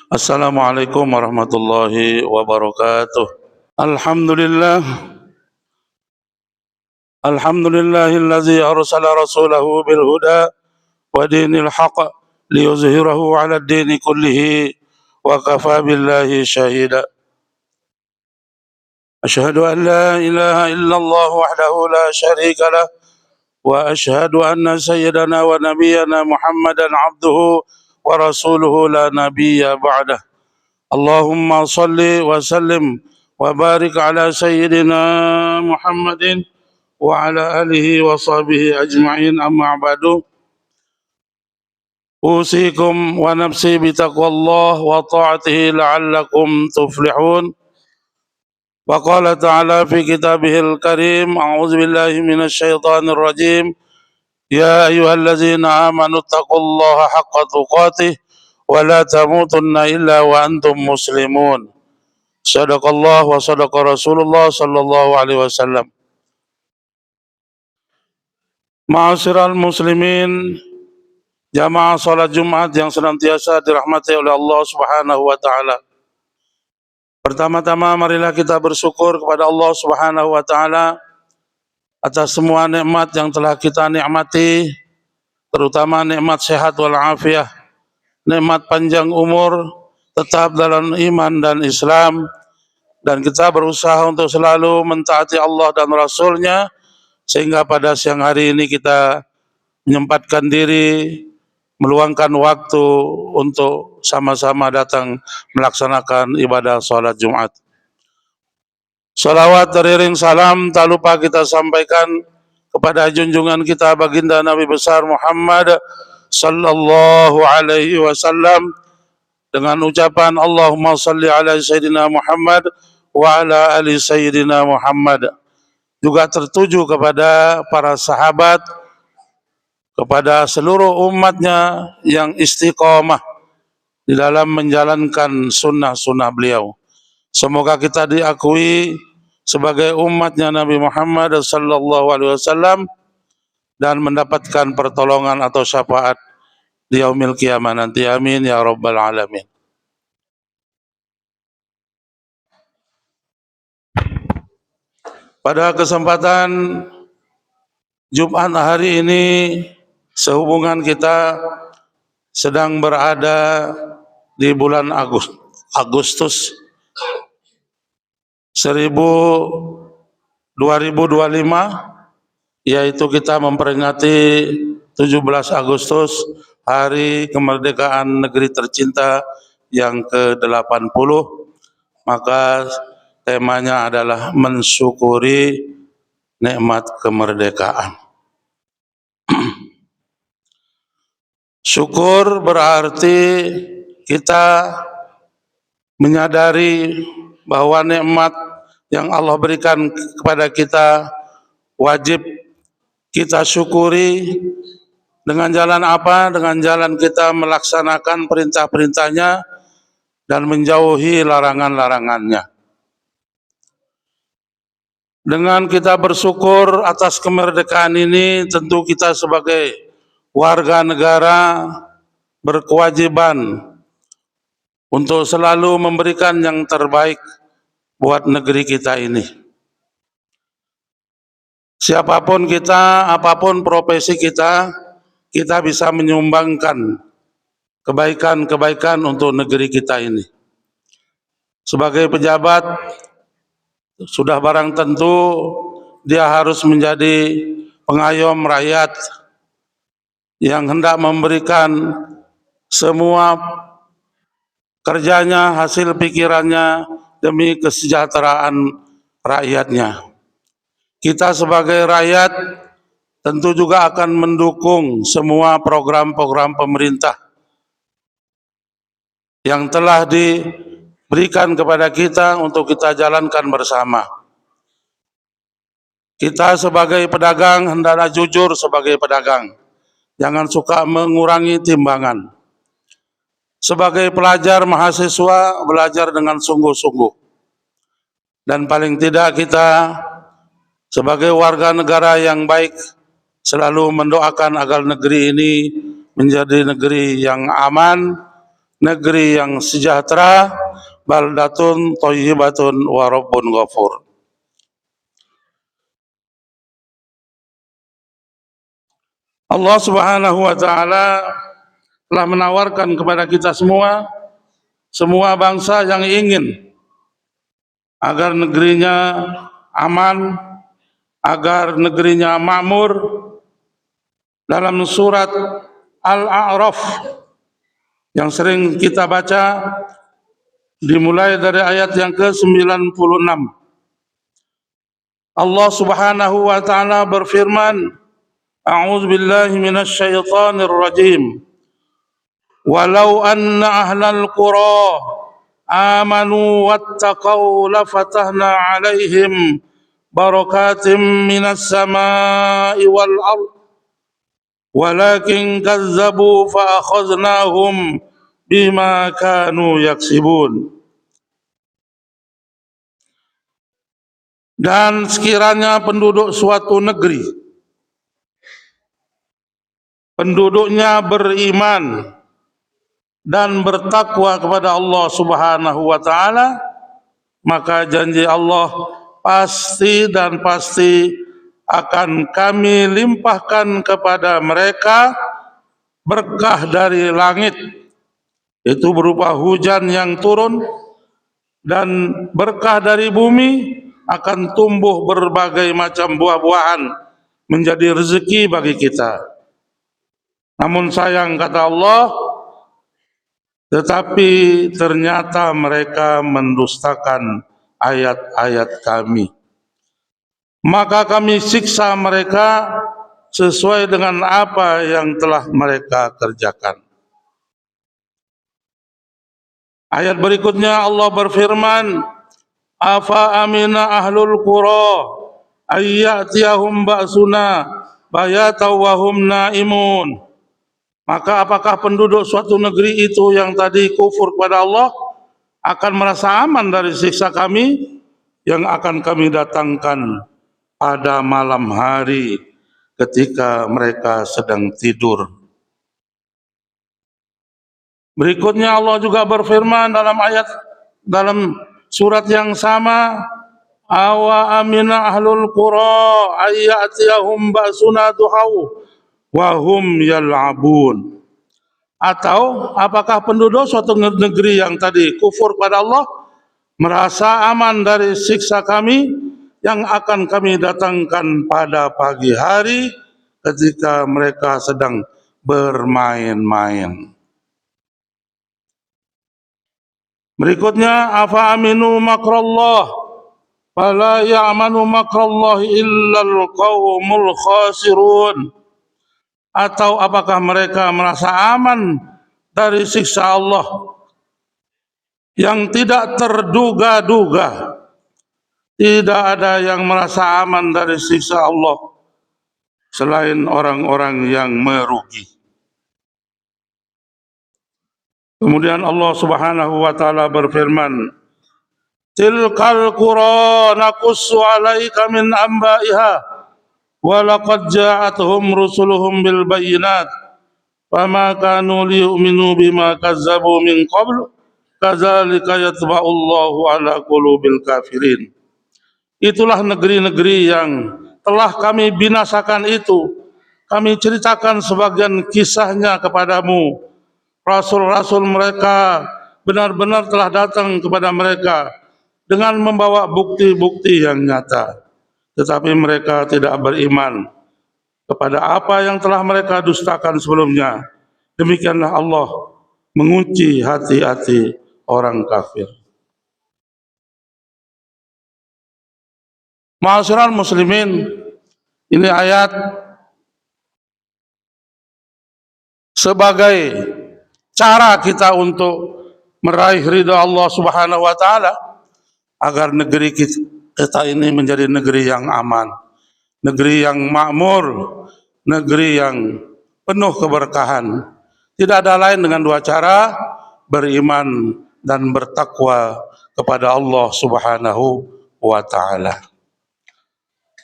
Assalamualaikum warahmatullahi wabarakatuh. Alhamdulillah, alhamdulillahillazi arsala rasulahu bil huda wa dinil haqq liyuzhirahu 'ala ad-dini kullihi wa kafa billahi shahida. Asyhadu an la ilaha illallah wahdahu la syarika lah wa asyhadu anna sayyidana wa nabiyyana Muhammadan abduhu wa rasuluhu la nabiyya ba'dah. Allahumma salli wa sallim wa barik ala sayyidina Muhammadin wa ala alihi wa sahbihi ajma'in, amma ba'du. Usikum wa nafsi bitaqwallah wa ta'atihi la'allakum tuflihun. Wa qala ta'ala fi kitabihil karim, a'udzu billahi minasy syaithanir rajim. Ya ayyuhallazina amanu taqullaha haqqa tuqatih wa la tamutunna illa wa antum muslimun. Sadaqallah wa sadaqa Rasulullah sallallahu alaihi wasallam. Ma'asyiral muslimin, jamaah salat Jumat yang senantiasa dirahmati oleh Allah Subhanahu wa taala. Pertama-tama marilah kita bersyukur kepada Allah Subhanahu wa taala atas semua nikmat yang telah kita nikmati, terutama nikmat sehat wal afiah, nikmat panjang umur, tetap dalam iman dan Islam, dan kita berusaha untuk selalu mentaati Allah dan Rasul-Nya, sehingga pada siang hari ini kita menyempatkan diri, meluangkan waktu untuk sama-sama datang melaksanakan ibadah salat Jumat. Salawat teriring salam tak lupa kita sampaikan kepada junjungan kita baginda Nabi besar Muhammad sallallahu alaihi wasallam dengan ucapan Allahumma salli ala sayyidina Muhammad wa ala ali sayyidina Muhammad. Juga tertuju kepada para sahabat, kepada seluruh umatnya yang istiqomah di dalam menjalankan sunnah-sunnah beliau. Semoga kita diakui sebagai umatnya Nabi Muhammad sallallahu alaihi wasallam dan mendapatkan pertolongan atau syafaat di yaumil qiyamah nanti. Amin ya rabbal alamin. Pada kesempatan Jumat hari ini, sehubungan kita sedang berada di bulan Agustus 2025, yaitu kita memperingati 17 Agustus, hari kemerdekaan negeri tercinta yang ke-80. Maka temanya adalah mensyukuri nikmat kemerdekaan. Syukur berarti kita menyadari bahwa nikmat yang Allah berikan kepada kita wajib kita syukuri. Dengan jalan apa? Dengan jalan kita melaksanakan perintah-perintahnya dan menjauhi larangan-larangannya. Dengan kita bersyukur atas kemerdekaan ini, tentu kita sebagai warga negara berkewajiban untuk selalu memberikan yang terbaik buat negeri kita ini. Siapapun kita, apapun profesi kita, kita bisa menyumbangkan kebaikan-kebaikan untuk negeri kita ini. Sebagai pejabat, sudah barang tentu dia harus menjadi pengayom rakyat yang hendak memberikan semua kerjanya, hasil pikirannya demi kesejahteraan rakyatnya. Kita sebagai rakyat tentu juga akan mendukung semua program-program pemerintah yang telah diberikan kepada kita untuk kita jalankan bersama. Kita sebagai pedagang hendaklah jujur sebagai pedagang, jangan suka mengurangi timbangan. Sebagai pelajar mahasiswa, belajar dengan sungguh-sungguh. Dan paling tidak kita sebagai warga negara yang baik selalu mendoakan agar negeri ini menjadi negeri yang aman, negeri yang sejahtera, baldatun thayyibatun wa rabbun ghafur. Allah Subhanahu wa taala telah menawarkan kepada kita semua bangsa yang ingin agar negerinya aman, agar negerinya makmur. Dalam surat Al-A'raf yang sering kita baca, dimulai dari ayat yang ke-96, Allah Subhanahu wa taala berfirman, A'udzu billahi minasy syaithanir rajim. Walau anna ahlal qura amanu wattaqau lafatahna 'alaihim barakatim minas samai wal ardh walakin kazzabu fa akhadnahum bima kanu yaksibun. Dan sekiranya penduduk suatu negeri, penduduknya beriman dan bertakwa kepada Allah Subhanahu wa taala, maka janji Allah pasti akan kami limpahkan kepada mereka berkah dari langit, itu berupa hujan yang turun, dan berkah dari bumi akan tumbuh berbagai macam buah-buahan menjadi rezeki bagi kita. Namun sayang, kata Allah, tetapi ternyata mereka mendustakan ayat-ayat kami. Maka kami siksa mereka sesuai dengan apa yang telah mereka kerjakan. Ayat berikutnya Allah berfirman, Afa amina ahlul qura ayyatiyahum ba'suna bayatan wa hum naimun. Maka apakah penduduk suatu negeri itu yang tadi kufur kepada Allah akan merasa aman dari siksa kami yang akan kami datangkan pada malam hari ketika mereka sedang tidur? Berikutnya Allah juga berfirman dalam surat yang sama, Awa amina ahlul qura ayyatiyahum ba'suna duhau wa hum yal'abun. Atau apakah penduduk suatu negeri yang tadi kufur pada Allah merasa aman dari siksa kami yang akan kami datangkan pada pagi hari ketika mereka sedang bermain-main? Berikutnya, afa aminu makrallah fala ya'manu makrallahi illal qaumul khasirun. Atau apakah mereka merasa aman dari siksa Allah yang tidak terduga-duga? Tidak ada yang merasa aman dari siksa Allah selain orang-orang yang merugi. Kemudian Allah Subhanahu wa taala berfirman, Tilkal qura naqussu 'alaika min anba'iha wa laqad ja'atuhum rusuluhum bil bayyinat fama kanu liyu'minu bima kazzabu min qabl kadzalika yatba'ullahu 'ala qulubil kafirin. Itulah negeri-negeri yang telah kami binasakan itu. Kami ceritakan sebagian kisahnya kepadamu. Rasul-rasul mereka benar-benar telah datang kepada mereka dengan membawa bukti-bukti yang nyata. Tetapi mereka tidak beriman kepada apa yang telah mereka dustakan sebelumnya. Demikianlah Allah menguji hati-hati orang kafir. Ma'asyiral muslimin, ini ayat sebagai cara kita untuk meraih ridha Allah Subhanahu wa taala agar negeri kita ini menjadi negeri yang aman, negeri yang makmur, negeri yang penuh keberkahan. Tidak ada lain dengan dua cara, beriman dan bertakwa kepada Allah Subhanahu wa taala.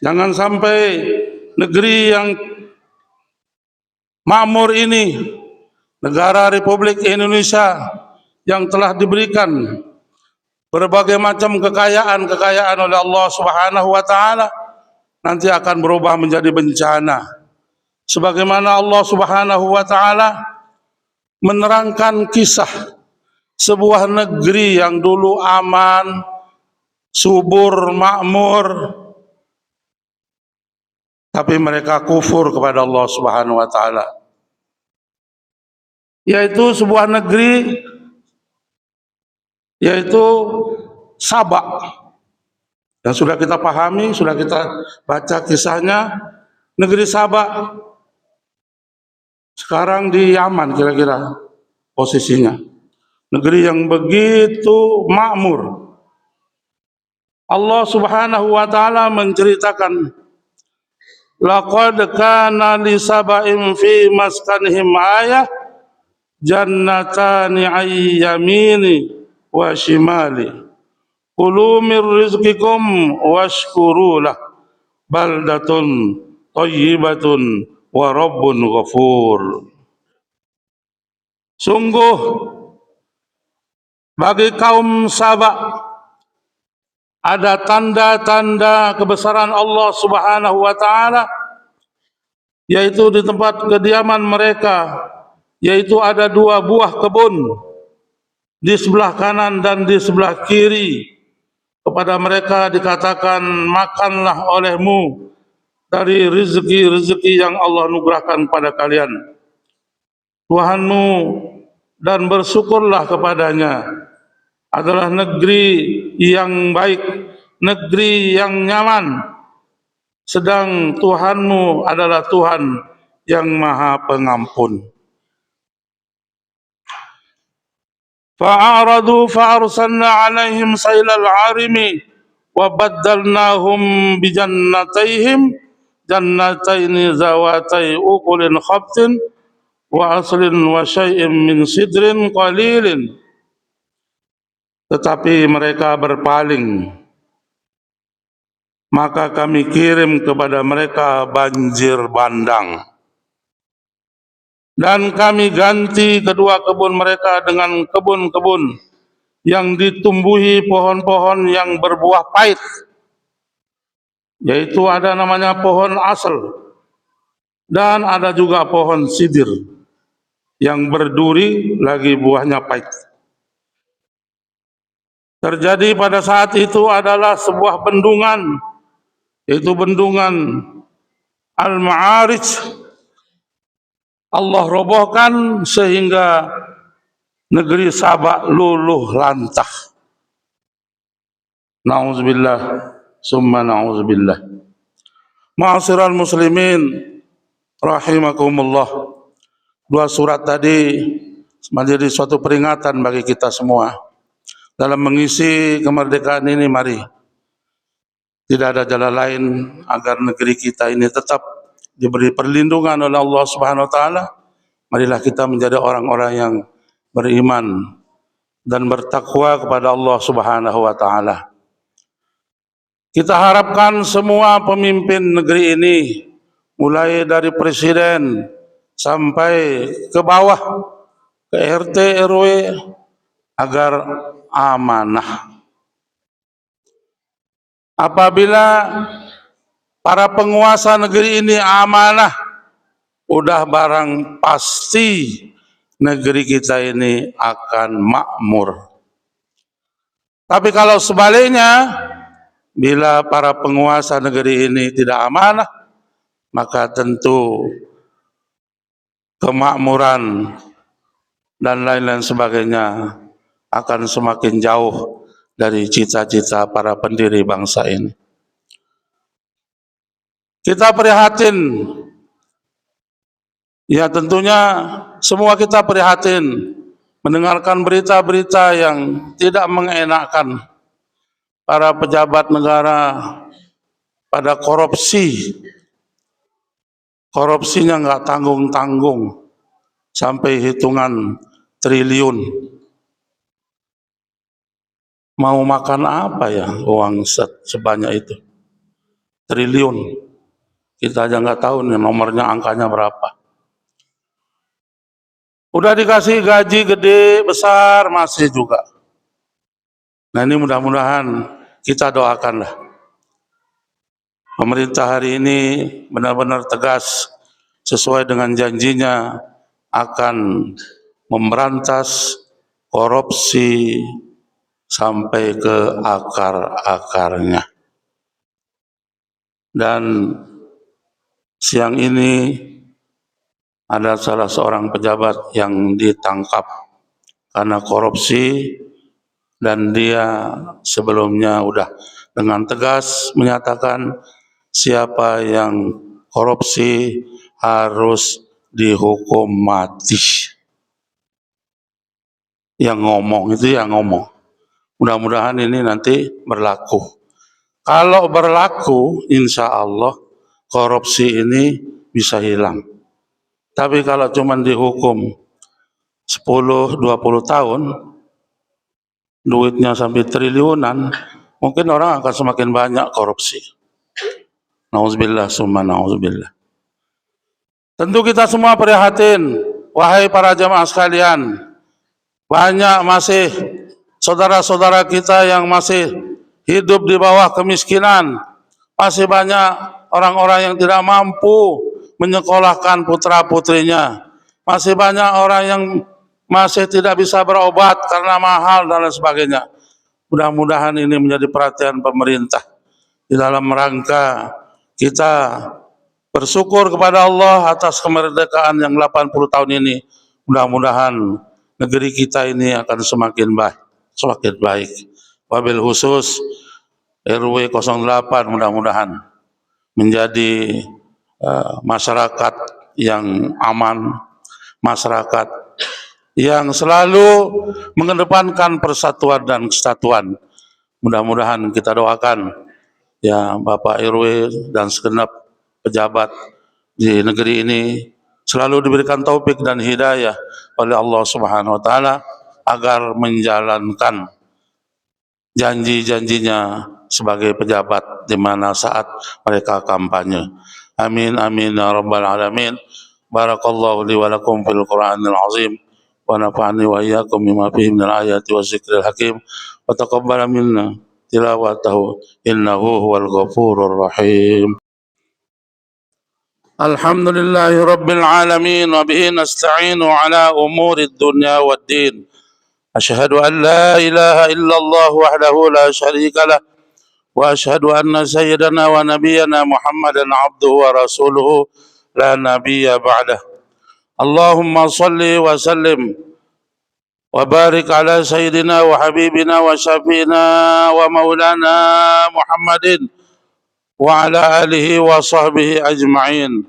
Jangan sampai negeri yang makmur ini, negara Republik Indonesia, yang telah diberikan berbagai macam kekayaan oleh Allah Subhanahu wa taala nanti akan berubah menjadi bencana. Sebagaimana Allah Subhanahu wa taala menerangkan kisah sebuah negeri yang dulu aman, subur, makmur, tapi mereka kufur kepada Allah Subhanahu wa taala. Yaitu sebuah negeri yaitu Sabak. Yang sudah kita pahami, sudah kita baca kisahnya, negeri Sabak sekarang di Yaman kira-kira posisinya. Negeri yang begitu makmur. Allah Subhanahu wa taala menceritakan, laqad kana li sab'in fi maskanihim ayah jannatani ay yamini wa shimali kulu min rizqikum washkuru lah baldatun thayyibatun wa rabbun ghafur. Sungguh bagi kaum Sabak ada tanda-tanda kebesaran Allah Subhanahu wa taala, yaitu di tempat kediaman mereka, yaitu ada 2 buah kebun di sebelah kanan dan di sebelah kiri. Kepada mereka dikatakan, makanlah olehmu dari rezeki-rezeki yang Allah anugerahkan pada kalian Tuhanmu, dan bersyukurlah kepadanya. Adalah negeri yang baik, negeri yang nyaman, sedang Tuhanmu adalah Tuhan yang Maha Pengampun. Fa'aradu fa'arsalna 'alaihim sailal 'arimi wa baddalnahum bijannatayhim jannataini zawatai ukulin khabtin wa aslin wa syai'in min sidrin qalilin. Tetapi mereka berpaling, maka kami kirim kepada mereka banjir bandang, dan kami ganti kedua kebun mereka dengan kebun-kebun yang ditumbuhi pohon-pohon yang berbuah pahit, yaitu ada namanya pohon asal, dan ada juga pohon sidir yang berduri lagi buahnya pahit. Terjadi pada saat itu adalah sebuah bendungan, yaitu bendungan Al-Ma'arij. Allah robohkan sehingga negeri Sabak luluh lantah. Na'udzubillah, summa na'udzubillah. Ma'asyiral muslimin rahimakumullah. 2 surat tadi menjadi suatu peringatan bagi kita semua. Dalam mengisi kemerdekaan ini, mari tidak ada jalan lain agar negeri kita ini tetap diberi perlindungan oleh Allah Subhanahu wa taala. Marilah kita menjadi orang-orang yang beriman dan bertakwa kepada Allah Subhanahu wa taala. Kita harapkan semua pemimpin negeri ini, mulai dari presiden sampai ke bawah, ke RT RW, agar amanah. Apabila para penguasa negeri ini amanah, udah barang pasti negeri kita ini akan makmur. Tapi kalau sebaliknya, bila para penguasa negeri ini tidak amanah, maka tentu kemakmuran dan lain-lain sebagainya akan semakin jauh dari cita-cita para pendiri bangsa ini. Kita prihatin, ya tentunya semua kita prihatin mendengarkan berita-berita yang tidak mengenakan. Para pejabat negara pada korupsinya nggak tanggung-tanggung, sampai hitungan triliun. Mau makan apa ya uang sebanyak itu? Triliun. Kita aja nggak tahu nih nomornya, angkanya berapa. Udah dikasih gaji gede, besar, masih juga. Nah ini mudah-mudahan kita doakanlah. Pemerintah hari ini benar-benar tegas sesuai dengan janjinya akan memberantas korupsi sampai ke akar-akarnya. Dan siang ini ada salah seorang pejabat yang ditangkap karena korupsi dan dia sebelumnya udah dengan tegas menyatakan siapa yang korupsi harus dihukum mati. Yang ngomong itu yang ngomong. Mudah-mudahan ini nanti berlaku. Kalau berlaku, insya Allah korupsi ini bisa hilang. Tapi kalau cuma dihukum 10-20 tahun, duitnya sampai triliunan, mungkin orang akan semakin banyak korupsi. Nauzubillah summa nauzubillah. Tentu kita semua prihatin, wahai para jamaah sekalian. Banyak masih saudara-saudara kita yang masih hidup di bawah kemiskinan. Masih banyak orang-orang yang tidak mampu menyekolahkan putra-putrinya. Masih banyak orang yang masih tidak bisa berobat karena mahal dan lain sebagainya. Mudah-mudahan ini menjadi perhatian pemerintah di dalam rangka kita bersyukur kepada Allah atas kemerdekaan yang 80 tahun ini. Mudah-mudahan negeri kita ini akan semakin baik. Wabil khusus RW 08 mudah-mudahan menjadi masyarakat yang aman, masyarakat yang selalu mengedepankan persatuan dan kesatuan. Mudah-mudahan kita doakan ya Bapak RW dan segenap pejabat di negeri ini selalu diberikan taufik dan hidayah oleh Allah Subhanahu wa taala agar menjalankan janji-janjinya sebagai pejabat di mana saat mereka kampanye. Amin amin ya rabbal alamin. Barakallahu li wa lakum fil Qur'anil azim wa nafa'ani wa iyyakum bima fihi minal ayati wa zikril hakim wa taqabbala minna tilawatahu innahu huwal ghafurur rahim. Alhamdulillahi rabbil alamin wa bihi nasta'inu ala umuri dunya waddin. Asyhadu an la ilaha illallah wahdahu la syarika lah wa asyhadu anna sayyidana wa nabiyyana Muhammadan abduhu wa rasuluhu la nabiyya ba'dah. Allahumma salli wa sallim wa barik ala sayyidina wa habibina wa syafi'ina wa maulana Muhammadin wa ala alihi wa sahbihi ajma'in.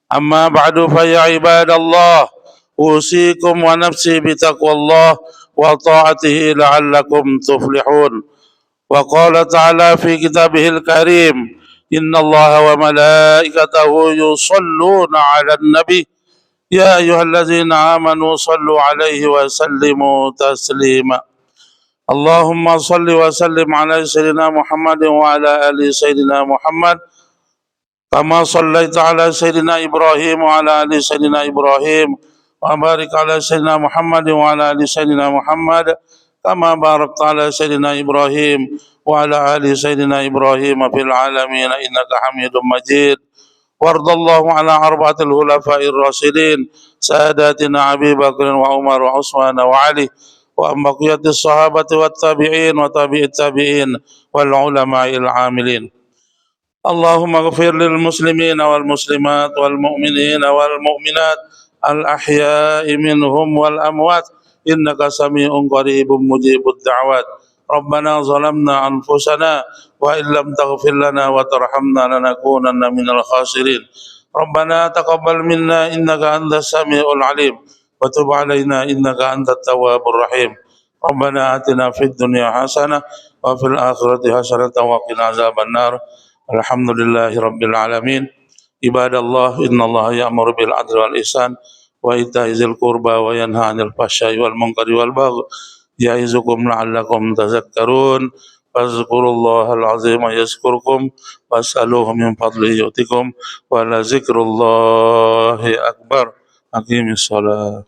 Amma ba'du fa ya ibadallah usikum wa nafsi bitaqwallah wa ta'atihi la'allakum tuflihun. Wa qala ta'ala fi kitabihil karim innallaha wa malaikatahu yusalluna 'alan nabi ya ayyuhalladzina amanu sallu 'alaihi wa sallimu taslima. Allahumma salli wa sallim ala sayyidina Muhammadin wa ala ali sayyidina Muhammad kama sallaita ala sayyidina Ibrahim wa ala ali sayyidina Ibrahim wa barik ala sayyidina Muhammad wa ala ali sayyidina Muhammad kama barakta ala sayyidina Ibrahim wa ala ali sayyidina Ibrahim fil alamin innaka Hamidum Majid. Wardallahu ala arba'atil khulafa'ir rasyidin sadatina Abi Bakr wa Umar wa Utsman wa Ali wa baqiyatis sahabati wat tabi'in wa tabi'it tabi'in wal ulama'il amilin. Allahumma ghfir lil muslimin wal muslimat wal mu'minin wal mu'minat al ahya'i minhum wal amwat innaka sami'un qaribun mujibud da'wat. Rabbana zalamna anfusana wa illam taghfir lana wa tarhamna lanakunanna minal khasirin. Rabbana taqabbal minna innaka antas sami'ul alim wa tub alaina innaka antat tawwabur rahim. Rabbana atina fid dunya hasanah wa fil akhirati hasanah wa qina azaban nar. Alhamdulillahi rabbil alamin. Ibadallah innallaha ya'muru bil adli wal ihsan wa ita'i dzil qurba wa yanha 'anil fahsya'i wal munkari wal baghi ya'izukum la'allakum tadhakkarun. Fazkurullahal azim yazkurkum was'aluhu min fadlihi yu'tikum wa la zikrullahi akbar. Aqimis shalah.